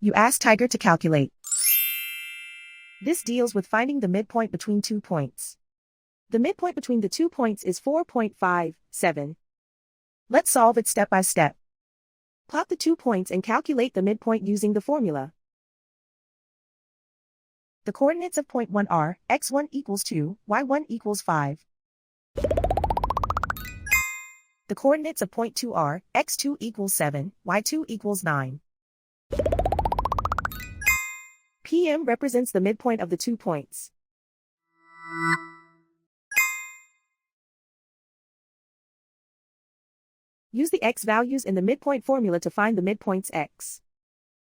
You ask Tiger to calculate. This deals with finding the midpoint between 2 points. The midpoint between the 2 points is 4.57. Let's solve it step by step. Plot the 2 points and calculate the midpoint using the formula. The coordinates of point 1 are x1 equals 2, y1 equals 5. The coordinates of point 2 are x2 equals 7, y2 equals 9. PM represents the midpoint of the 2 points. Use the x values in the midpoint formula to find the midpoints x.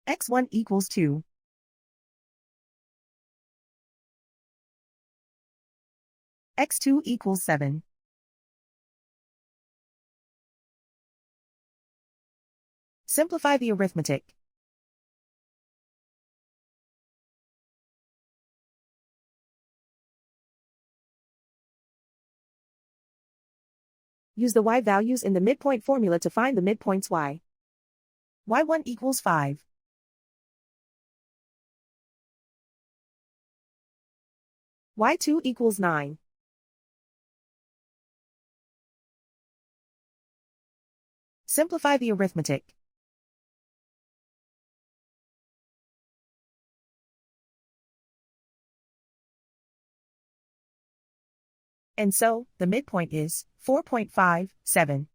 x1 equals 2. x2 equals 7. Simplify the arithmetic. Use the y values in the midpoint formula to find the midpoints y. y1 equals 5. y2 equals 9. Simplify the arithmetic. And so, the midpoint is 4.57.